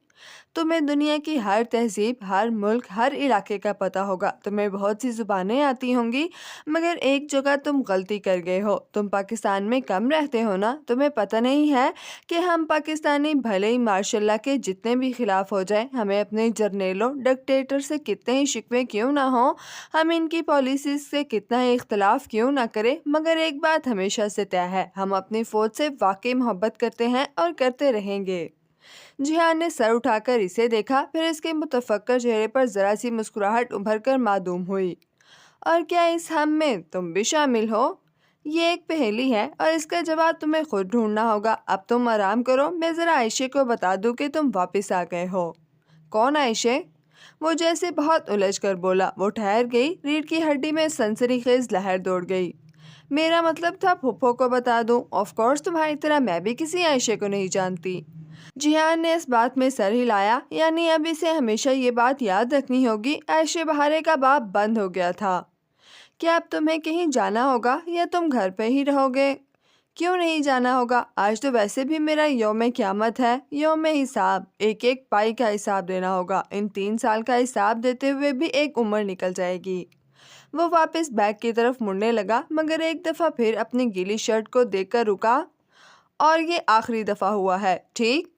तुम्हें दुनिया की हर तहजीब, हर मुल्क, हर इलाके का पता होगा। तुम्हें बहुत सी जुबानें आती होंगी, मगर एक जगह तुम गलती कर गए हो। तुम पाकिस्तान में कम रहते हो ना। तुम्हें पता नहीं है कि हम पाकिस्तानी भले ही मार्शल्लाह के जितने भी खिलाफ हो जाए, हमें अपने जर्नेलों डिक्टेटर से कितने ही शिकवे क्यों ना हो, हम इनकी पॉलिसीज से कितना ही इख्तलाफ क्यों ना करें, मगर एक बात हमेशा से तय है, हम अपनी फौज से वाकई मोहब्बत करते हैं और करते रहेंगे। जिहान ने सर उठाकर इसे देखा, फिर इसके मुतफक्कर चेहरे पर जरा सी मुस्कुराहट उभर कर मासूम हुई। और क्या इस हम में तुम भी शामिल हो? ये एक पहेली है और इसका जवाब तुम्हें खुद ढूंढना होगा। अब तुम आराम करो, मैं जरा आयशे को बता दूं कि तुम वापस आ गए हो। कौन आयशे? वो जैसे बहुत उलझ कर बोला। वो ठहर गई। रीढ़ की हड्डी में सनसनीखेज लहर दौड़ गई। मेरा मतलब था फूफो को बता दूं। ऑफ कोर्स तुम्हारी तरह मैं भी किसी आयशे को नहीं जानती। जिहान ने इस बात में सर हिलाया। यानी अब इसे हमेशा ये बात याद रखनी होगी, आयशे बहारे का बाप बंद हो गया था। क्या अब तुम्हें कहीं जाना होगा या तुम घर पे ही रहोगे? क्यों नहीं जाना होगा? आज तो वैसे भी मेरा यौम क़यामत है, यौम हिसाब। एक एक पाई का हिसाब देना होगा। इन 3 साल का हिसाब देते हुए भी एक उम्र निकल जाएगी। वो वापस बैग की तरफ मुड़ने लगा, मगर एक दफा फिर अपनी गीली शर्ट को देखकर रुका। और ये आखिरी दफा हुआ है, ठीक?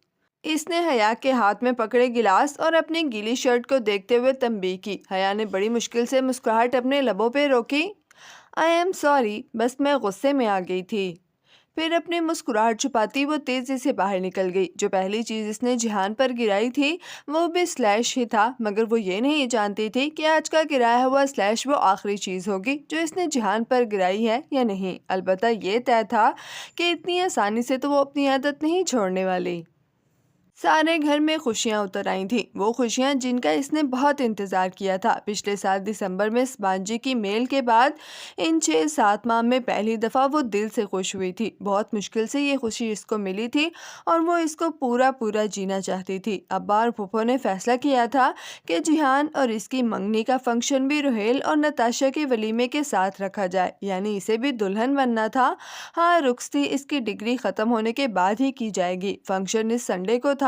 इसने हया के हाथ में पकड़े गिलास और अपनी गीली शर्ट को देखते हुए तंबीह की। हया ने बड़ी मुश्किल से मुस्कुराहट अपने लबों पे रोकी। आई एम सॉरी, बस मैं गुस्से में आ गई थी। फिर अपनी मुस्कुराहट छुपाती वो तेजी से बाहर निकल गई। जो पहली चीज इसने जिहान पर गिराई थी वो भी स्लैश ही था, मगर वो ये नहीं जानती थी कि आज का गिराया हुआ स्लैश वो आखिरी चीज होगी जो इसने जिहान पर गिराई है या नहीं। अलबत्ता ये तय था कि इतनी आसानी से तो वो अपनी आदत नहीं छोड़ने वाली। सारे घर में खुशियां उतर आई थी, वो खुशियां जिनका इसने बहुत इंतजार किया था। पिछले साल दिसंबर में स्पांजी की मेल के बाद इन 6-7 माह में पहली दफा वो दिल से खुश हुई थी। बहुत मुश्किल से ये खुशी इसको मिली थी और वो इसको पूरा पूरा जीना चाहती थी। अब्बा और फूफो ने फैसला किया था कि जिहान और इसकी मंगनी का फंक्शन भी रुहेल और नताशा के वलीमे के साथ रखा जाए, यानी इसे भी दुल्हन बनना था। हाँ, रुखसती इसकी डिग्री खत्म होने के बाद ही की जाएगी। फंक्शन इस संडे को था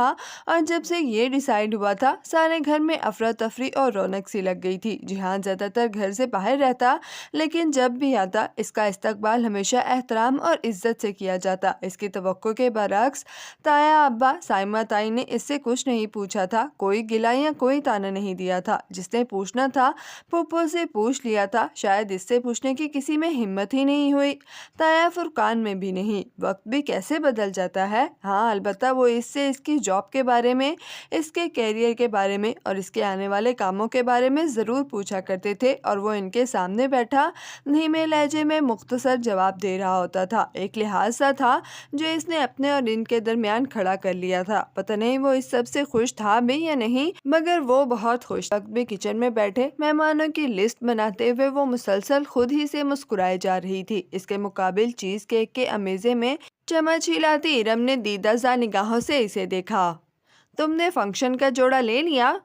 और जब से ये डिसाइड हुआ था सारे घर में अफरा तफरी और रौनक सी लग गई थी। जिहान ज्यादातर घर से बाहर रहता, लेकिन जब भी आता इसका इस्तकबाल हमेशा एहतराम और इज्जत से किया जाता। इसकी तवक्को के बरअक्स ताया अब्बा साइमा ताई ने इससे कुछ नहीं पूछा था, कोई गिला या कोई ताना नहीं दिया था। जिसने पूछना था फूफो से पूछ लिया था। शायद इससे पूछने की किसी में हिम्मत ही नहीं हुई, ताया फुरकान में भी नहीं। वक्त भी कैसे बदल जाता है। हाँ, अलबत्ता वो इससे इसकी जॉब के बारे में, इसके कैरियर के बारे में और इसके आने वाले कामों के बारे में ज़रूर पूछा करते थे और वो इनके सामने बैठा धीमे लहजे में मुख्तसर जवाब दे रहा होता था। एक लिहाज सा था जो इसने अपने और इनके दरमियान खड़ा कर लिया था। पता नहीं वो इस सब से खुश था भी या नहीं, मगर वो बहुत खुश। वक्त भी किचन में बैठे मेहमानों की लिस्ट बनाते हुए वो मुसलसल खुद ही से मुस्कुराए जा रही थी। इसके मुकाबिल चीज केक के अमेजे में चम्मच हिलाती इरम ने दीदाजा निगाहों से इसे देखा। तुमने फंक्शन का जोड़ा ले लिया?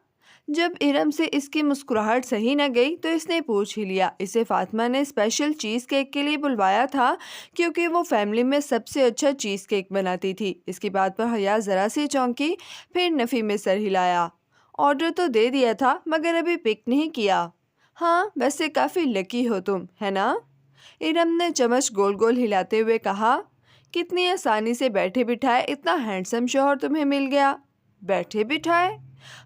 जब इरम से इसकी मुस्कुराहट सही न गई तो इसने पूछ ही लिया। इसे फातिमा ने स्पेशल चीज़ केक के लिए बुलवाया था क्योंकि वो फैमिली में सबसे अच्छा चीज़ केक बनाती थी। इसकी बात पर हया ज़रा सी चौंकी, फिर नफ़ी में सर हिलाया। ऑर्डर तो दे दिया था मगर अभी पिक नहीं किया। हाँ, वैसे काफ़ी लकी हो तुम, है ना? इरम ने चम्मच गोल गोल हिलाते हुए कहा। कितनी आसानी से बैठे बिठाए इतना हैंडसम शौहर तुम्हें मिल गया। बैठे बिठाए?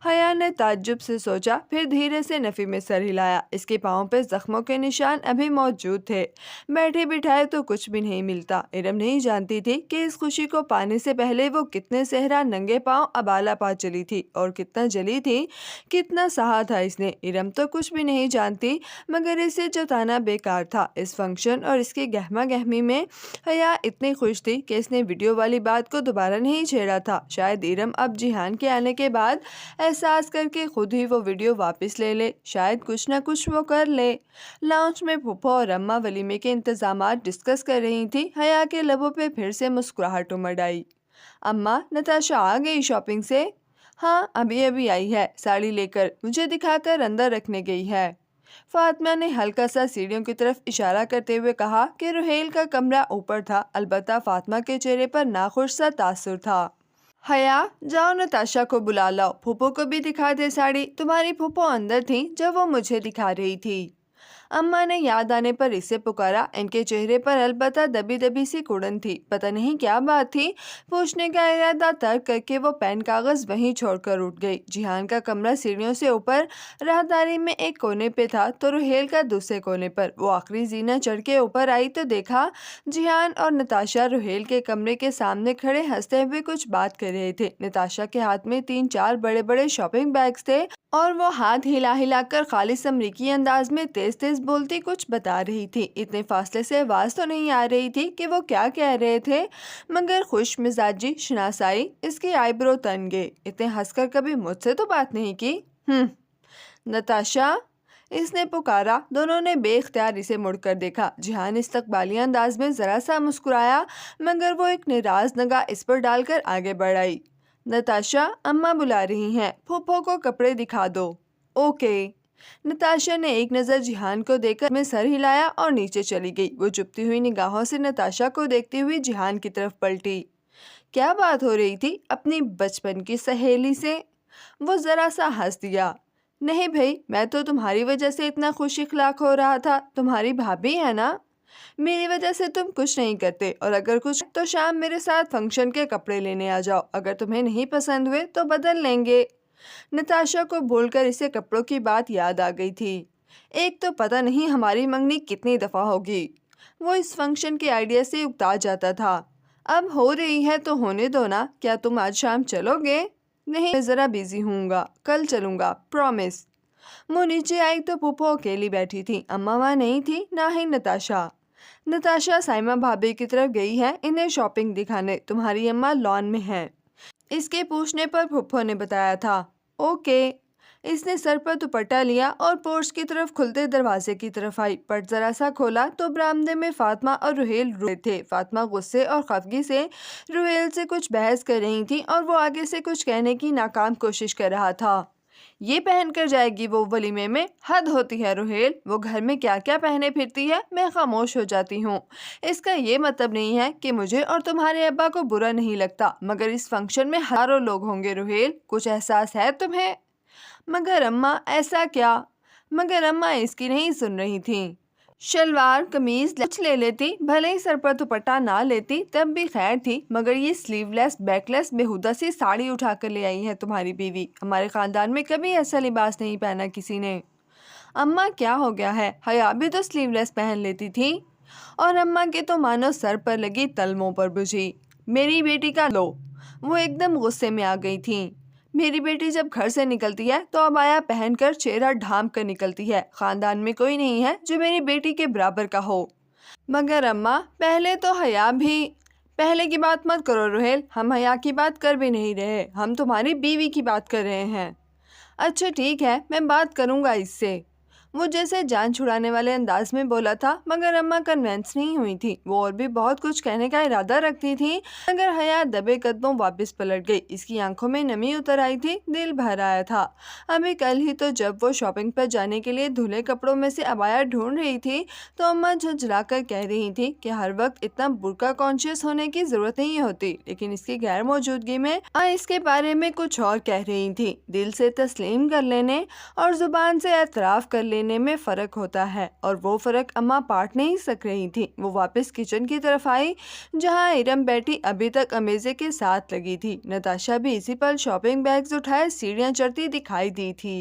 हया ने ताज्जुब से सोचा, फिर धीरे से नफी में सर हिलाया। इसके पाँव पे जख्मों के निशान अभी मौजूद थे। बैठे बिठाए तो कुछ भी नहीं मिलता। इरम नहीं जानती थी कि इस खुशी को पाने से पहले वो कितने सहरा नंगे पाँव अबाला पा चली थी और कितना जली थी, कितना सहा था इसने। इरम तो कुछ भी नहीं जानती, मगर इसे जताना बेकार था। इस फंक्शन और इसकी गहमा गहमी में हया इतनी खुश थी कि इसने वीडियो वाली बात को दोबारा नहीं छेड़ा था। शायद इरम अब जिहान के आने के बाद एहसास करके खुद ही वो वीडियो वापस ले ले। शायद कुछ ना कुछ वो कर ले। लाउंज में फूफा और अम्मा वलीमे के इंतजामात डिस्कस कर रही थी। हया के लबों पे फिर से मुस्कुराहट उमड़ आई। अम्मा, नताशा आ गई शॉपिंग से? हाँ, अभी अभी आई है, साड़ी लेकर मुझे दिखाकर अंदर रखने गई है। फातिमा ने हल्का सा सीढ़ियों की तरफ इशारा करते हुए कहा कि रुहेल का कमरा ऊपर था। अलबत्ता फातिमा के चेहरे पर नाखुश सा तासुर था। हया, जाओ नताशा को बुला लाओ, फूफो को भी दिखा दे साड़ी। तुम्हारी फूफो अंदर थी जब वो मुझे दिखा रही थी। अम्मा ने याद आने पर इसे पुकारा। इनके चेहरे पर अलबत्ता दबी दबी सी कुड़न थी। पता नहीं क्या बात थी। पूछने का इरादा तर्क करके वो पेन कागज वहीं छोड़कर उठ गई। जिहान का कमरा सीढ़ियों से ऊपर राहदारी में एक कोने पे था तो रुहेल का दूसरे कोने पर। वो आखिरी जीना चढ़ के ऊपर आई तो देखा जिहान और नताशा रुहेल के कमरे के सामने खड़े हंसते हुए कुछ बात कर रहे थे। नताशा के हाथ में 3-4 बड़े बड़े शॉपिंग बैग्स थे और वो हाथ हिला हिलाकर खालिस अमरीकी अंदाज में तेज तेज बोलती कुछ बता रही थी। इतने फासले से आवाज तो नहीं आ रही थी कि वो क्या कह रहे थे, मगर खुश मिजाजी शनासाई इसकी आईब्रो तन गए। इतने हंसकर कभी मुझसे तो बात नहीं की। नताशा, इसने पुकारा। दोनों ने बेख्तियार इसे मुड़कर देखा। जिहान इस्तकबाली अंदाज में जरा सा मुस्कुराया, मगर वो एक निराज नगाह इस पर डालकर आगे बढ़ आई। नताशा, अम्मा बुला रही हैं, फूफो को कपड़े दिखा दो। ओके। नताशा ने एक नज़र जिहान को देखकर में सर हिलाया और नीचे चली गई। वो चुपती हुई निगाहों से नताशा को देखती हुई जिहान की तरफ पलटी। क्या बात हो रही थी अपनी बचपन की सहेली से? वो जरा सा हंस दिया। नहीं भाई, मैं तो तुम्हारी वजह से इतना खुश इखलाक हो रहा था। तुम्हारी भाभी है ना, मेरी वजह से तुम कुछ नहीं करते, और अगर कुछ तो शाम मेरे साथ फंक्शन के कपड़े लेने आ जाओ। अगर तुम्हें नहीं पसंद हुए तो बदल लेंगे। नताशा को भूलकर इसे कपड़ों की बात याद आ गई थी। एक तो पता नहीं हमारी मंगनी कितनी दफ़ा होगी। वो इस फंक्शन के आइडिया से उकता जाता था। अब हो रही है तो होने दो ना। क्या तुम आज शाम चलोगे? नहीं, मैं ज़रा बिजी हूँगा, कल चलूँगा, प्रॉमिस। वो नीचे आई तो फूफो अकेली बैठी थी। अम्मा वहाँ नहीं थी, ना ही नताशा। नताशा साइमा भाभी की तरफ गई है इन्हें शॉपिंग दिखाने। तुम्हारी अम्मा लॉन में है। इसके पूछने पर फूफो ने बताया था। ओके। इसने सर पर दुपट्टा लिया और पोर्च की तरफ खुलते दरवाजे की तरफ आई। पट जरा सा खोला तो बरामदे में फातिमा और रुहेल रोए थे। फातिमा गुस्से और खफगी से रुहेल से कुछ बहस कर रही थी और वो आगे से कुछ कहने की नाकाम कोशिश कर रहा था। ये पहन कर जाएगी वो वलीमे में? हद होती है रुहेल, वो घर में क्या क्या पहने फिरती है। मैं खामोश हो जाती हूँ। इसका ये मतलब नहीं है कि मुझे और तुम्हारे अब्बा को बुरा नहीं लगता, मगर इस फंक्शन में हजारों लोग होंगे रुहेल, कुछ एहसास है तुम्हें? मगर अम्मा, ऐसा क्या? मगर अम्मा इसकी नहीं सुन रही थी। शलवार कमीज कुछ ले लेती, भले ही सर पर दुपट्टा ना लेती तब भी खैर थी, मगर ये स्लीवलेस बैकलेस बेहुदा सी साड़ी उठा कर ले आई है तुम्हारी बीवी। हमारे खानदान में कभी ऐसा लिबास नहीं पहना किसी ने। अम्मा, क्या हो गया है? हया भी तो स्लीवलेस पहन लेती थी। और अम्मा के तो मानो सर पर लगी तलमों पर बुझी। मेरी बेटी का लो। वो एकदम गुस्से में आ गई थी। मेरी बेटी जब घर से निकलती है तो अबाया पहनकर चेहरा ढांप कर निकलती है। खानदान में कोई नहीं है जो मेरी बेटी के बराबर का हो। मगर अम्मा, पहले तो हया भी। पहले की बात मत करो रुहेल, हम हया की बात कर भी नहीं रहे, हम तुम्हारी बीवी की बात कर रहे हैं। अच्छा ठीक है, मैं बात करूँगा इससे। वो जैसे जान छुड़ाने वाले अंदाज में बोला था, मगर अम्मा कन्विंस नहीं हुई थी। वो और भी बहुत कुछ कहने का इरादा रखती थी, मगर हया दबे कदमों वापस पलट गई। इसकी आंखों में नमी उतर आई थी, दिल भर आया था। अभी कल ही तो जब वो शॉपिंग पर जाने के लिए धुले कपड़ों में से अबाया ढूंढ रही थी तो अम्मा झुंझला कर कह रही थी कि हर वक्त इतना बुर्का कॉन्शियस होने की जरूरत नहीं होती, लेकिन इसकी गैर मौजूदगी में इसके बारे में कुछ और कह रही थी। दिल से तस्लीम कर लेने और जुबान से एतराफ़ कर लेने لینے میں فرق ہوتا ہے، اور وہ فرق اماں پاٹ نہیں سک رہی تھی۔ وہ واپس کچن کی طرف آئی جہاں ارم بیٹی ابھی تک امیزے کے ساتھ لگی تھی۔ نتاشا بھی اسی پل شاپنگ بیگز اٹھائے سیڑھیاں چڑھتی دکھائی دی تھی۔